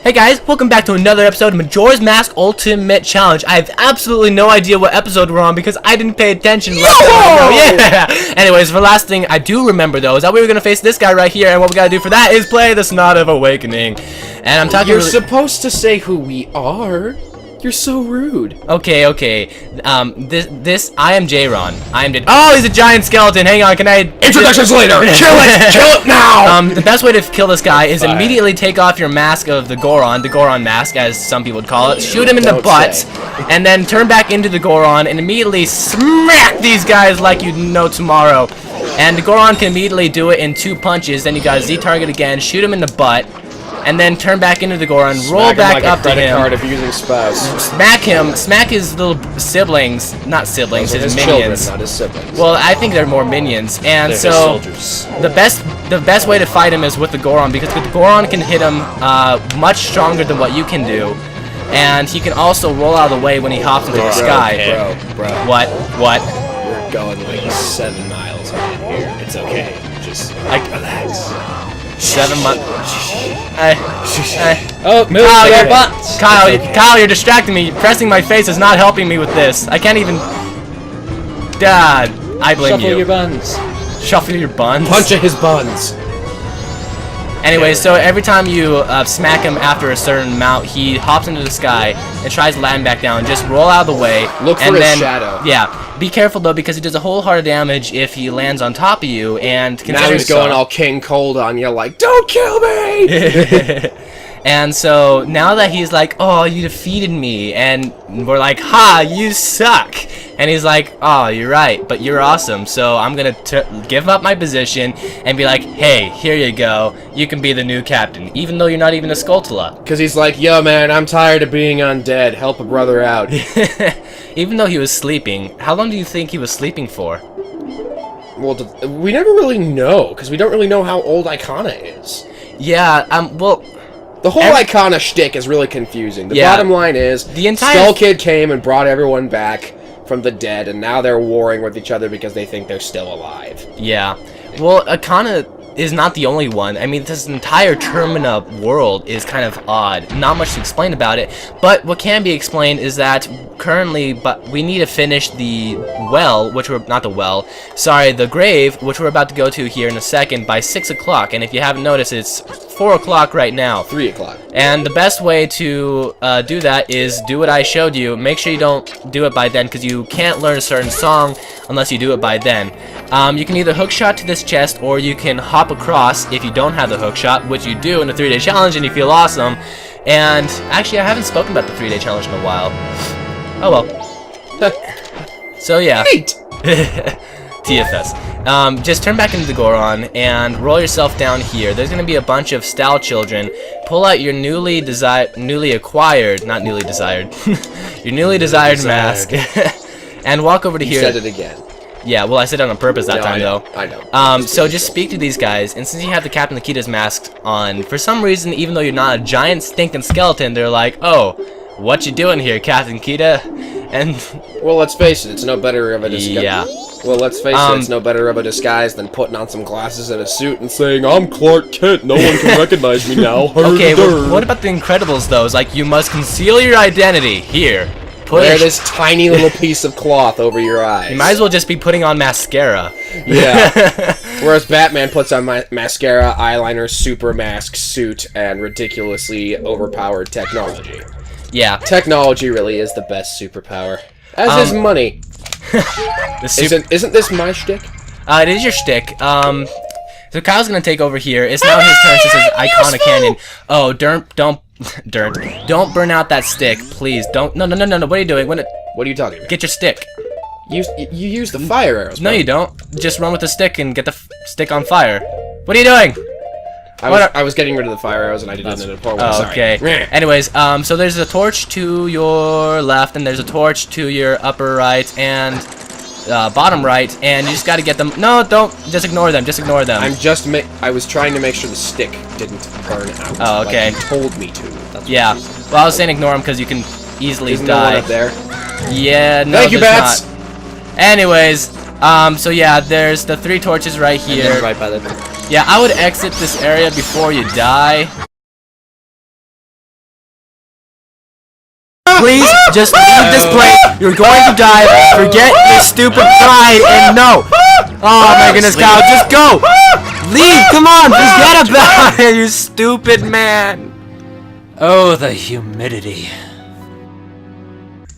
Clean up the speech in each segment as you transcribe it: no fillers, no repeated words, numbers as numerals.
Hey guys, welcome back to another episode of Majora's Mask Ultimate Challenge. I have absolutely no idea what episode we're on because I didn't pay attention. Yeah! Anyways, the last thing I do remember though is that we were going to face this guy right here, and what we got to do for that is play the Snot of Awakening. And I'm talking You're supposed to say who we are. You're so rude. Okay. I am JRon. Oh, he's a giant skeleton. Hang on, can I... Introductions later. Kill it now. The best way to kill this guy is immediately take off your mask of the Goron mask, as some people would call it. Shoot him in the butt, and then turn back into the Goron and immediately smack these guys like you know tomorrow. And the Goron can immediately do it in 2 punches. Then you gotta Z-target again, shoot him in the butt, and then turn back into the Goron, roll back up to him, card abusing spouse. smack him, smack his little siblings, not siblings, his minions. Children, not his siblings. Well, I think they're more minions, and They're so soldiers. the best way to fight him is with the Goron, because the Goron can hit him much stronger than what you can do, and he can also roll out of the way when he hops into the sky. Bro. What? We're going like 7 miles right here. It's okay. Just relax. 7 months. Oh, move your butts. Kyle, you're distracting me. Pressing my face is not helping me with this. I can't even. Dad, I blame you. Shuffle your buns. Shuffle your buns. Punch his buns. Anyway, so every time you smack him after a certain amount, he hops into the sky and tries to land back down. Just roll out of the way. Look for his shadow. Yeah. Be careful though, because he does a whole heart of damage if he lands on top of you. And now he's going all King Cold on you, like, don't kill me! And so now that he's like, oh, you defeated me, and we're like, ha, you suck. And he's like, oh, you're right, but you're awesome. So I'm gonna give up my position and be like, hey, here you go. You can be the new captain, even though you're not even a Skulltula. Because he's like, yo, man, I'm tired of being undead. Help a brother out. Even though he was sleeping, how long do you think he was sleeping for? Well, we never really know, because we don't really know how old Icona is. Yeah, well... The whole Icona shtick is really confusing. The bottom line is, Skull Kid came and brought everyone back from the dead, and now they're warring with each other because they think they're still alive. Yeah. Well, Icona is not the only one. I mean, this entire Termina world is kind of odd. Not much to explain about it, but what can be explained is that currently, we need to finish the well, the grave, which we're about to go to here in a second, by 6 o'clock, and if you haven't noticed, it's 4 o'clock right now. 3 o'clock. And the best way to do that is do what I showed you. Make sure you don't do it by then, because you can't learn a certain song unless you do it by then. You can either hookshot to this chest, or you can hop across if you don't have the hookshot, which you do in the 3-day challenge, and you feel awesome. And actually, I haven't spoken about the 3-day challenge in a while. Oh well. So yeah. Neat. TFS. Just turn back into the Goron and roll yourself down here. There's gonna be a bunch of Style Children. Pull out your newly acquired mask, and walk over to here. You said it again. Yeah, well, I said it on purpose that time, though. I know. So just speak to these guys, and since you have the Captain Keita's mask on, for some reason, even though you're not a giant stinking skeleton, they're like, oh, what you doing here, Captain Keita? And well, let's face it, it's no better of a disguise. Yeah. Well, let's face it, it's no better of a disguise than putting on some glasses and a suit and saying, I'm Clark Kent, no one can recognize me now. Okay, well, what about the Incredibles, though? It's like, you must conceal your identity. Here. Wear this tiny little piece of cloth over your eyes. You might as well just be putting on mascara. Yeah. Whereas Batman puts on mascara, eyeliner, super mask, suit, and ridiculously overpowered technology. Yeah. Technology really is the best superpower. As is money. Isn't this my shtick? It is your shtick. So Kyle's gonna take over here. It's now his turn since it's Icona Canyon. Oh, don't burn out that stick, please. Don't. No. What are you doing? What are you talking about? Get your stick. You use the fire arrows. No, you don't. Just run with the stick and get the stick on fire. What are you doing? I was getting rid of the fire arrows and I did it in a poor way. Oh, okay. Anyways, so there's a torch to your left and there's a torch to your upper right and bottom right, and you just gotta get them. No, don't. Just ignore them. Just ignore them. I was trying to make sure the stick didn't burn out. Oh, okay. Like you told me to. That's yeah. Well, I was saying ignore them because you can easily Isn't die. there one up there? Yeah. No. Thank you, bats. Not. Anyways, so yeah, there's the 3 torches right here. And then right by the. Yeah, I would exit this area before you die. Please, just leave this place. You're going to die. Forget your stupid pride and no. Oh my goodness, Kyle, just go. Leave, come on, forget about it, you stupid man. Oh, the humidity.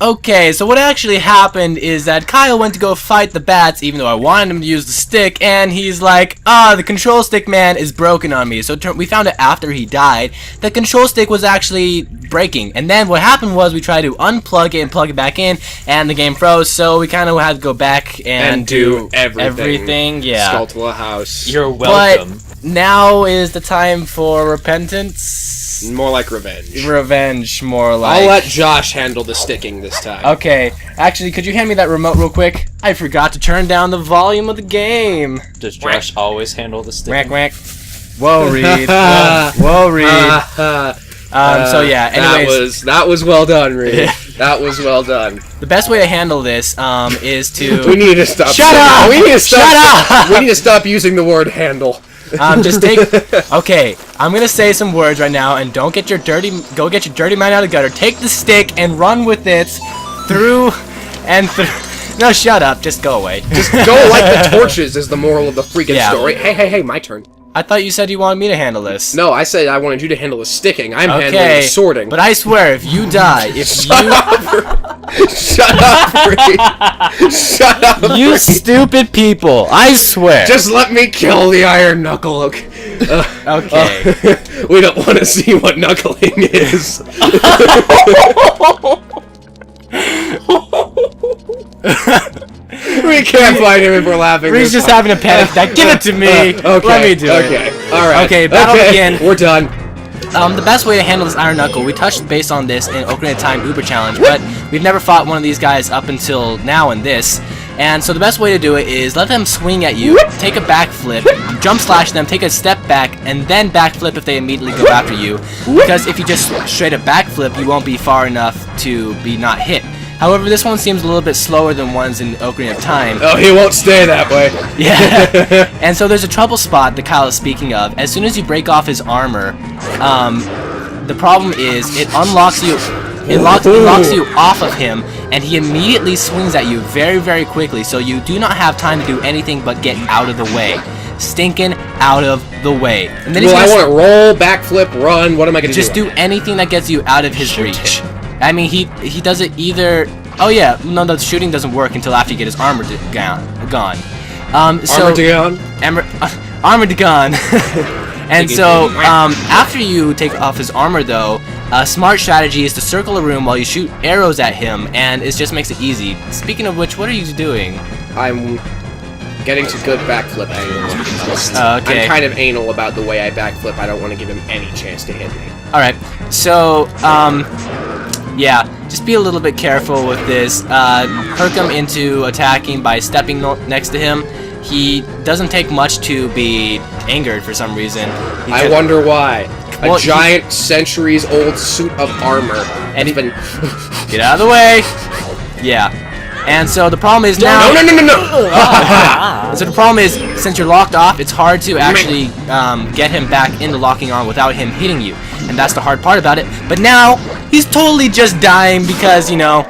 Okay, so what actually happened is that Kyle went to go fight the bats, even though I wanted him to use the stick, and he's like, the control stick man is broken on me. So we found out after he died, the control stick was actually breaking. And then what happened was we tried to unplug it and plug it back in, and the game froze, so we kind of had to go back and do everything. Yeah. Skull to a house. You're welcome. But now is the time for repentance. More like revenge. Revenge, more like. I'll let Josh handle the sticking this time. Okay, actually, could you hand me that remote real quick? I forgot to turn down the volume of the game. Does Josh always handle the stick? Whack, whack. Whoa, Reid. Whoa, Reid. So yeah, anyways. That was well done, Reid. That was well done. The best way to handle this is to. We need to stop. Shut up! We need to stop. Shut up! We need to stop using the word handle. Just take. Okay, I'm gonna say some words right now, and don't get your dirty. Go get your dirty mind out of the gutter. Take the stick and run with it through and through. No, shut up. Just go away. Just go like the torches is the moral of the freaking story. Hey, my turn. I thought you said you wanted me to handle this. No, I said I wanted you to handle the sticking. I'm handling the sorting. But I swear, if you die, Shut up, Reid. Shut up, you Reid. stupid people, I swear. Just let me kill the iron knuckle, okay? Okay. We don't want to see what knuckling is. We can't find him if we're laughing. Reid's just having a panic attack. Give it to me. Okay. Let me do it. Okay. All right. Okay. Battle begin. We're done. The best way to handle this iron knuckle, we touched base on this in Ocarina of Time Uber Challenge, but we've never fought one of these guys up until now in this. And so the best way to do it is let them swing at you, take a backflip, jump slash them, take a step back, and then backflip if they immediately go after you. Because if you just straight up backflip, you won't be far enough to be not hit. However, this one seems a little bit slower than ones in Ocarina of Time. Oh, he won't stay that way. Yeah. And so there's a trouble spot that Kyle is speaking of. As soon as you break off his armor, the problem is it unlocks you. It locks you off of him, and he immediately swings at you very, very quickly. So you do not have time to do anything but get out of the way. Stinking out of the way. And then I want to roll, backflip, run. What am I going to do? Just do anything that gets you out of his reach. I mean, he does it either. Oh yeah, no, the shooting doesn't work until after you get his armor gone. Armor gone. And so after you take off his armor, though, a smart strategy is to circle a room while you shoot arrows at him, and it just makes it easy. Speaking of which, what are you doing? I'm getting to good backflip angles. Okay. I'm kind of anal about the way I backflip. I don't want to give him any chance to hit me. Alright, so, yeah, just be a little bit careful with this. Perk him into attacking by stepping next to him. He doesn't take much to be angered for some reason. I wonder why. A giant, centuries-old suit of armor. And he's been... Get out of the way! Yeah. And so the problem is now... No! So the problem is, since you're locked off, it's hard to actually get him back into locking on without him hitting you. And that's the hard part about it. But now, he's totally just dying because, you know...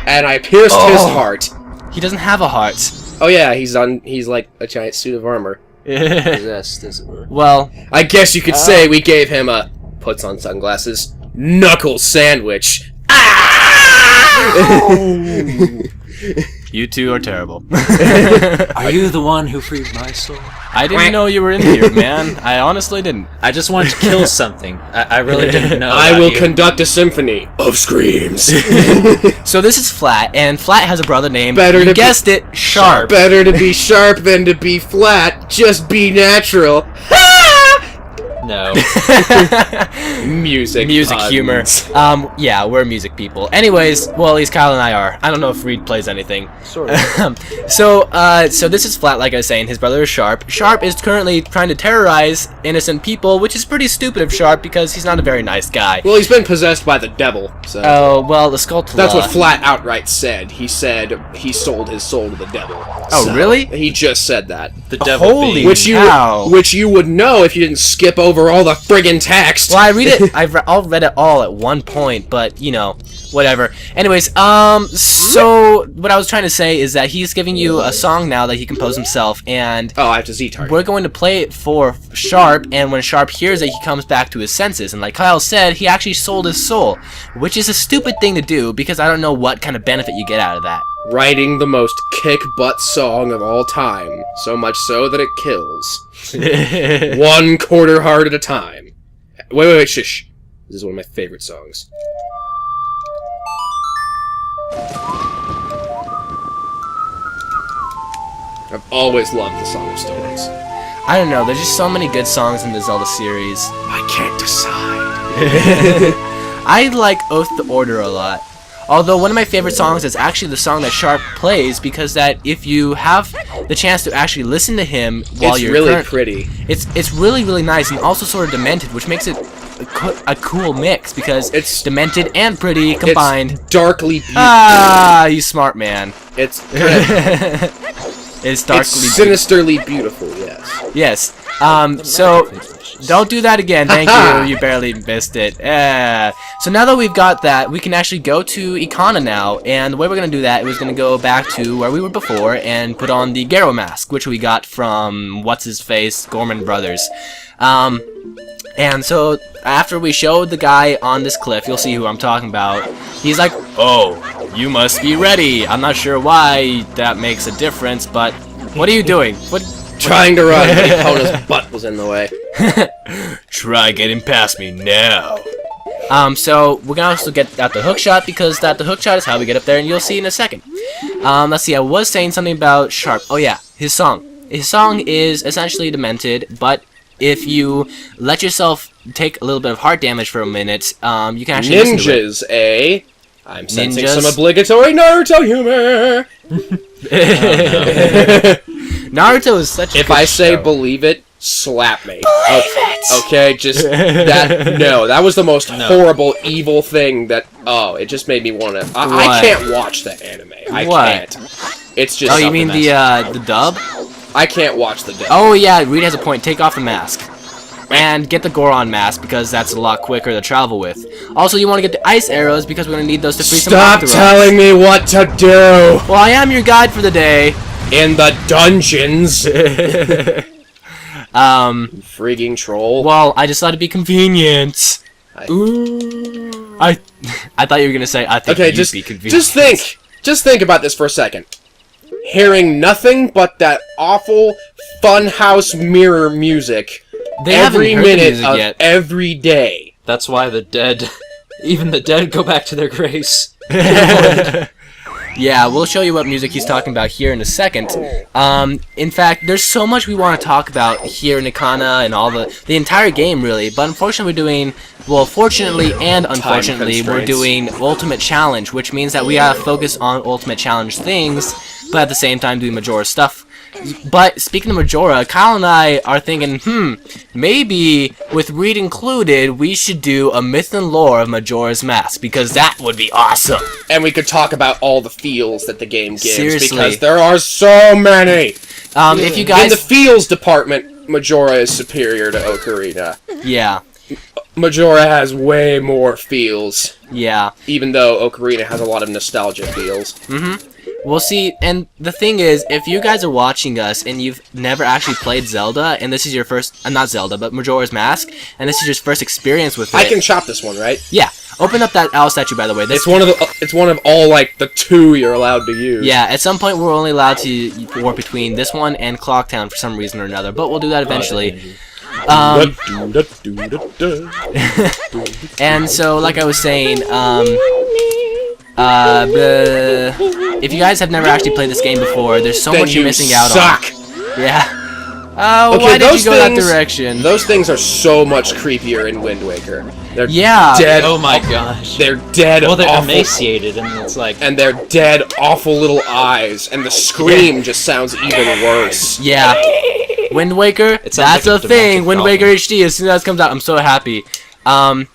And I pierced his heart. He doesn't have a heart. Oh yeah, he's like a giant suit of armor. Possessed, as it were. Well... I guess you could say we gave him a... puts on sunglasses... knuckle sandwich. You two are terrible. Are you the one who freed my soul? I didn't know you were in here, man. I honestly didn't. I just wanted to kill something. I really didn't know. I will conduct a symphony of screams. So this is Flat, and Flat has a brother named, you guessed it, Sharp. Better to be sharp than to be flat. Just be natural. No. Music puns. Humor. Yeah, we're music people. Anyways, well, at least Kyle and I are. I don't know if Reid plays anything. Sort of. So this is Flat, like I was saying. His brother is Sharp. Sharp is currently trying to terrorize innocent people, which is pretty stupid of Sharp because he's not a very nice guy. Well, he's been possessed by the devil, so... Oh, well, the skull. That's what Flat outright said. He said he sold his soul to the devil. Oh, so really? He just said that. The devil Holy being... Which you would know if you didn't skip over over all the friggin' text. Well, I read it. I'll read it all at one point, but you know, whatever. Anyways, so what I was trying to say is that he's giving you a song now that he composed himself, and I have to Z-target. We're going to play it for Sharp, and when Sharp hears it, he comes back to his senses. And like Kyle said, he actually sold his soul, which is a stupid thing to do because I don't know what kind of benefit you get out of that. Writing the most kick-butt song of all time, so much so that it kills. 1 quarter heart at a time. Wait, shush. This is one of my favorite songs. I've always loved the Song of Stories. I don't know, there's just so many good songs in the Zelda series. I can't decide. I like Oath to Order a lot. Although one of my favorite songs is actually the song that Sharp plays, because that if you have the chance to actually listen to him while it's you're really pretty. It's really, really nice and also sort of demented, which makes it a cool mix because it's demented and pretty combined. It's darkly beautiful. Ah, you smart man. It's it's darkly sinisterly beautiful, yes. Yes. So don't do that again. Thank you. You barely missed it. So now that we've got that, we can actually go to Ikana now. And the way we're going to do that is going to go back to where we were before and put on the Garo mask, which we got from What's-His-Face, Gorman Brothers. And so after we showed the guy on this cliff, you'll see who I'm talking about. He's like, "Oh, you must be ready." I'm not sure why that makes a difference, but what are you doing? Trying to run, but Ikona's butt was in the way. Try getting past me now. So we're gonna also get out the hook shot because the hook shot is how we get up there, and you'll see in a second. Let's see. I was saying something about Sharp. Oh yeah, his song. His song is essentially demented, but if you let yourself take a little bit of heart damage for a minute, you can actually listen to it. Ninjas, eh? I'm sensing some obligatory Naruto humor. Naruto is such a If good I say show. believe it, slap me. Believe it! Okay, just that. No, that was the most horrible, evil thing that. Oh, it just made me want to. I can't watch the anime. I can't. It's just. Oh, you mean the dub? I can't watch the dub. Oh yeah, Reid has a point. Take off the mask. And get the Goron mask, because that's a lot quicker to travel with. Also, you want to get the ice arrows, because we're going to need those to free some Stop telling me what to do! Well, I am your guide for the day. In the dungeons! Frigging troll. Well, I just thought it'd be convenient. Ooh. I thought you were going to say, I think okay, you'd just, be convenient. Just think about this for a second. Hearing nothing but that awful funhouse mirror music every minute of every day. That's why the dead, even the dead, go back to their grace. Yeah, we'll show you what music he's talking about here in a second. In fact, there's so much we want to talk about here in Ikana and all the entire game, really. But unfortunately, we're doing, well, fortunately and unfortunately, we're doing Ultimate Challenge, which means that we gotta focus on Ultimate Challenge things, but at the same time doing Majora stuff. But speaking of Majora, Kyle and I are thinking, maybe with Reid included, we should do a myth and lore of Majora's Mask, because that would be awesome. And we could talk about all the feels that the game gives, Seriously. because there are so many. If you guys in the feels department, Majora is superior to Ocarina. Yeah. Majora has way more feels. Yeah. Even though Ocarina has a lot of nostalgia feels. Well, see, and the thing is, if you guys are watching us and you've never actually played Zelda, and this is your first, not Zelda, but Majora's Mask, and this is your first experience with it. I can chop this one, right? Yeah. Open up that owl statue, by the way. It's one of all, like, the 2 you're allowed to use. Yeah, at some point we're only allowed to warp between this one and Clocktown for some reason or another, but we'll do that eventually. And so, like I was saying, if you guys have never actually played this game before, there's so much you're missing out on. Yeah. Oh, okay, why did you go that direction? Those things are so much creepier in Wind Waker. They're dead. Oh my gosh. They're dead. Well, they're awful, emaciated, and it's like. And they're dead, awful little eyes, and the scream just sounds even worse. Yeah. Wind Waker, that's like a thing. demented Wind Waker HD, as soon as it comes out, I'm so happy.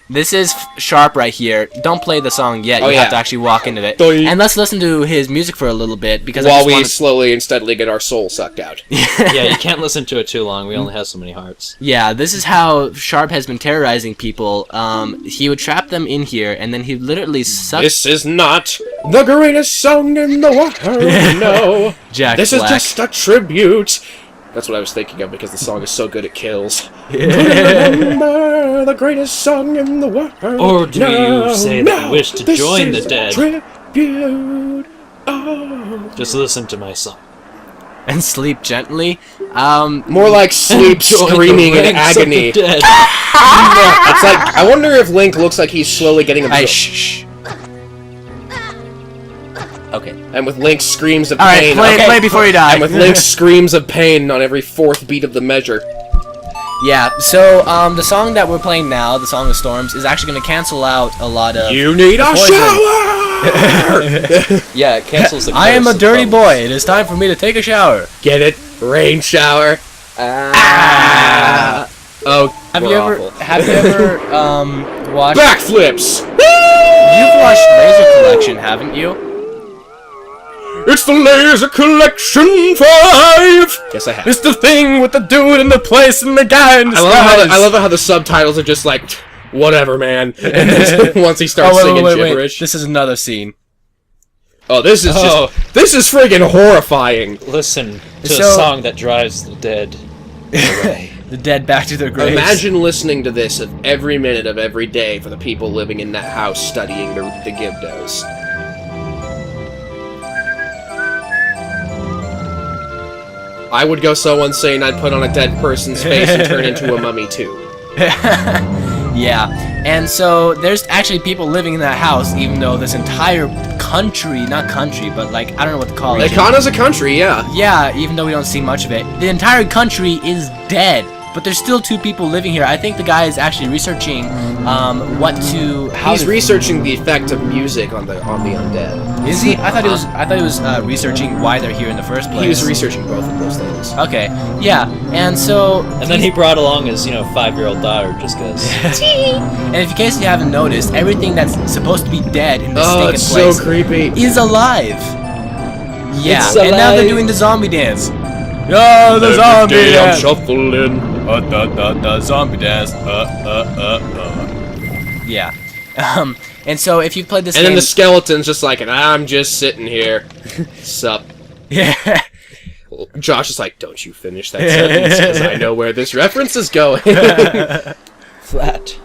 This is Sharp right here. Don't play the song yet. You have to actually walk into it. And let's listen to his music for a little bit because while we slowly and steadily get our soul sucked out. Yeah, you can't listen to it too long. We only have so many hearts. Yeah, this is how Sharp has been terrorizing people. He would trap them in here, and then he literally suck. This is not the greatest song in the world. No, Jack this Black. is just a tribute. That's what I was thinking of because the song is so good it kills. Remember the greatest song in the world. Or do you say that you wish to join the dead? Tribute. Oh. Just listen to my song. And sleep gently. More like sleep screaming in agony. It's like, I wonder if Link looks like he's slowly getting absorbed. Shh. Okay. And with Link's screams of pain. Alright, play before you die. And with Link's screams of pain on every fourth beat of the measure. Yeah, so, the song that we're playing now, the Song of Storms, is actually going to cancel out a lot of... You need a shower! Yeah, it cancels the I am a dirty boy. It is time for me to take a shower. Get it? Rain shower. Oh, have you ever watched... Backflips! You've watched Laser Collection, haven't you? It's the Laser Collection 5! Yes, I have. It's the thing with the dude in the place and the guy in the I love how the subtitles are just like, whatever, man. And then once he starts singing gibberish. This is another scene. Oh, this is this is friggin' horrifying. Listen to a song that drives the dead away. The dead back to their graves. Imagine listening to this of every minute of every day for the people living in that house studying the Gibdos. I would go so insane I'd put on a dead person's face and turn into a mummy too. Yeah, and so there's actually people living in that house, even though this entire country, not country, but like, I don't know what to call it. Ekana's a country, yeah. Yeah, even though we don't see much of it. The entire country is dead, but there's still 2 people living here. I think the guy is actually researching He's researching the effect of music on the undead. Is he? I thought he was researching why they're here in the first place. He was researching both of those things. Okay, yeah, and so... And then he brought along his, 5-year-old daughter, just because. And in case you haven't noticed, everything that's supposed to be dead in this stinking place... so creepy. ...is alive. Yeah, it's alive. And now they're doing the zombie dance. Oh, the zombie dance! I'm shuffling. The zombie dance. Yeah. And so if you've played this game... And then the skeleton's just like, and I'm just sitting here. Sup. Yeah. Josh is like, don't you finish that sentence, because I know where this reference is going. Flat.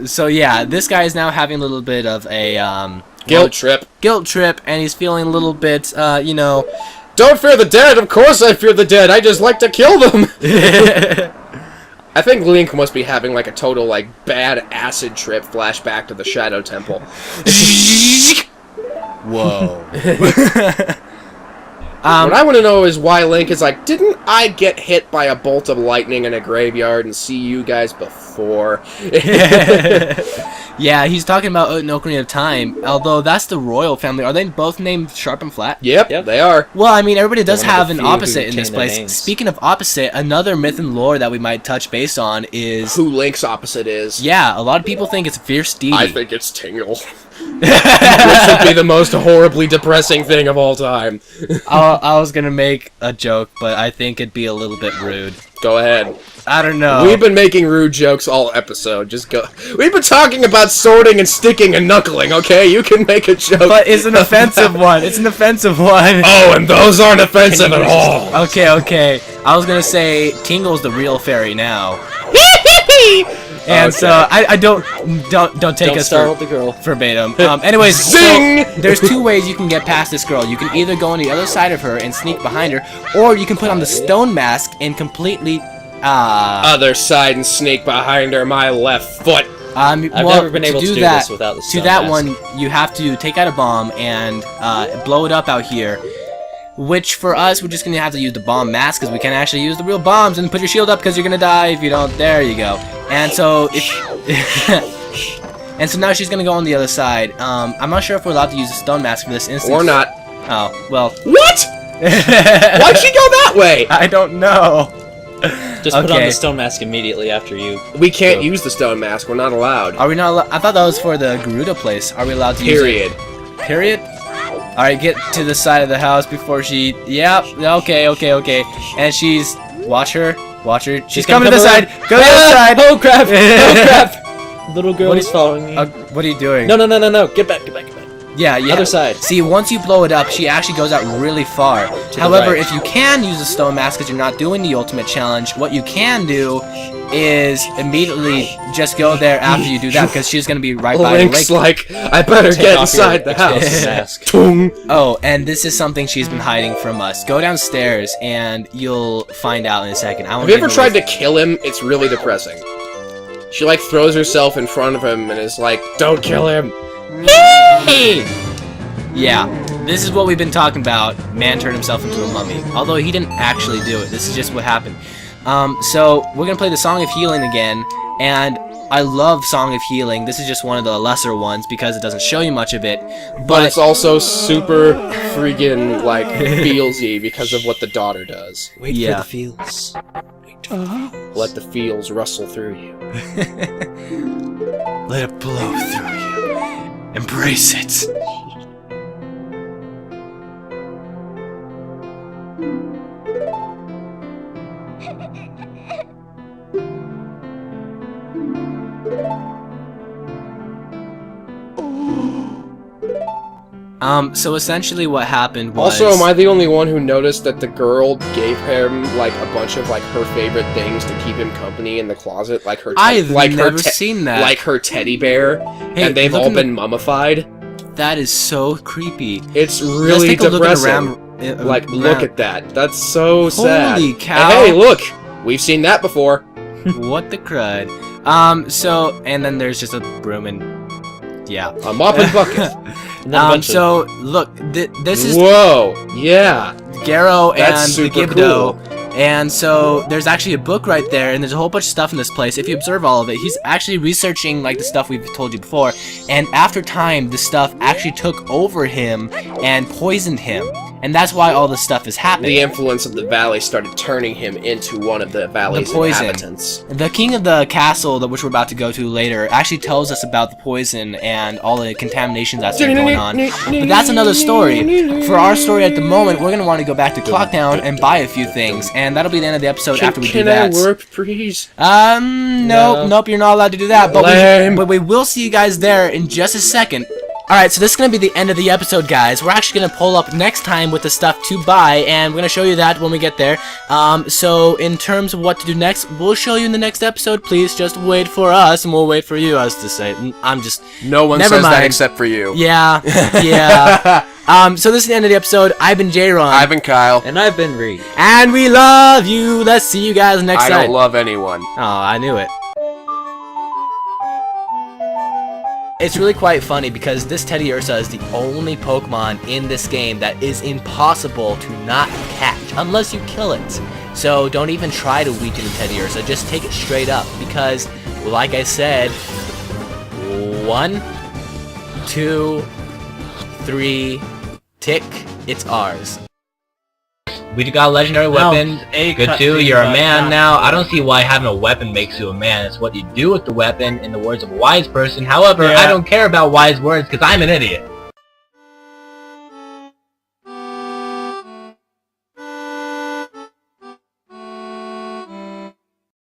So yeah, this guy is now having a little bit of a, guilt trip. Guilt trip, and he's feeling a little bit, Don't fear the dead! Of course I fear the dead! I just like to kill them! I think Link must be having like a total bad acid trip flashback to the Shadow Temple. Whoa. What I want to know is why Link is like, didn't I get hit by a bolt of lightning in a graveyard and see you guys before? Yeah, he's talking about no Ocarina of Time, although that's the royal family. Are they both named Sharp and Flat? Yep, they are. Well, I mean, everybody does have an opposite in this place. Speaking of opposite, another myth and lore that we might touch base on is... Who Link's opposite is. Yeah, a lot of people think it's Fierce Deity. I think it's Tingle. Which would be the most horribly depressing thing of all time. I was gonna make a joke, but I think it'd be a little bit rude. Go ahead. I don't know. We've been making rude jokes all episode. Just go. We've been talking about sorting and sticking and knuckling, okay? You can make a joke. But it's an offensive one. It's an offensive one. Oh, and those aren't offensive at all. Okay. I was gonna say Tingle's the real fairy now. And so I don't take us start with the girl. verbatim. Anyways, Zing! So there's 2 ways you can get past this girl. You can either go on the other side of her and sneak behind her, or you can put on the stone mask and completely other side and sneak behind her, my left foot. I've never been able to do this without the stone To that mask. one, you have to take out a bomb and blow it up out here. Which, for us, we're just going to have to use the bomb mask, because we can't actually use the real bombs, and put your shield up, because you're going to die if you don't. There you go. And so, and so now she's going to go on the other side. I'm not sure if we're allowed to use the stone mask for this instance. Or not. Oh, well. What? Why'd she go that way? I don't know. Just put on Okay. the stone mask immediately after you. We can't use the stone mask. We're not allowed. Are we not I thought that was for the Garuda place. Are we allowed to use Period. it? Period? Alright, get to the side of the house before she... Yep, okay. And she's... Watch her. She's coming to the side. Go to the side. Oh crap! Oh crap! Little girl is following me. What are you doing? No! Get back! Yeah. Other side. See, once you blow it up, she actually goes out really far. the However, right. if you can use a stone mask because you're not doing the ultimate challenge, what you can do is immediately just go there after you do that because she's going to be right by the Link's lake. like, I better Take get off inside your the house. expensive mask. Tung. Oh, and this is something she's been hiding from us. Go downstairs and you'll find out in a second. Have you ever tried to kill him? It's really depressing. She like throws herself in front of him and is like, don't kill him. Hey! Yeah, this is what we've been talking about. Man turned himself into a mummy. Although he didn't actually do it. This is just what happened. So we're gonna play the Song of Healing again, and I love Song of Healing. This is just one of the lesser ones because it doesn't show you much of it. But it's also super freaking like feelsy because of what the daughter does. Wait Yeah. for the feels. Let the feels rustle through you. Let it blow through you. Embrace it. So essentially what happened was... Also, am I the only one who noticed that the girl gave him like a bunch of like her favorite things to keep him company in the closet, like her I've like never her seen that. like her teddy bear, Hey, and they've look all in the- been mummified. That is so creepy. It's Let's really take a look at depressing. Like, look at that. That's so sad. Holy cow. Hey, look! We've seen that before. What the crud. So, and then there's just a broom and... Yeah. A mop and bucket. And then a bunch of- So, look, this is Whoa! Yeah. Garo That's and the super Gibdo. cool. And so, there's actually a book right there, and there's a whole bunch of stuff in this place. If you observe all of it, he's actually researching, like, the stuff we've told you before. And after time, the stuff actually took over him and poisoned him. And that's why all this stuff is happening. The influence of the valley started turning him into one of the valley's poison. inhabitants. The king of the castle, that which we're about to go to later, actually tells us about the poison and all the contaminations that's been going on. But that's another story. For our story at the moment, we're going to want to go back to Clocktown and buy a few things, and that'll be the end of the episode after we do Can that. I warp, please? Nope, you're not allowed to do that. Lame. But we will see you guys there in just a second. Alright, so this is going to be the end of the episode, guys. We're actually going to pull up next time with the stuff to buy, and we're going to show you that when we get there. So in terms of what to do next, we'll show you in the next episode. Please just wait for us, and we'll wait for you, as to say. I'm just... No one Never says that mind. except for you. Yeah, yeah. So this is the end of the episode. I've been JRon. I've been Kyle. And I've been Reid. And we love you. Let's see you guys next I time. don't love anyone. Oh, I knew it. It's really quite funny because this Teddy Ursa is the only Pokemon in this game that is impossible to not catch unless you kill it. So don't even try to weaken Teddy Ursa, just take it straight up because, like I said, 1, 2, 3, tick, it's ours. We got a legendary weapon. Good too. You're a man now. I don't see why having a weapon makes you a man. It's what you do with the weapon, in the words of a wise person. However, I don't care about wise words because I'm an idiot.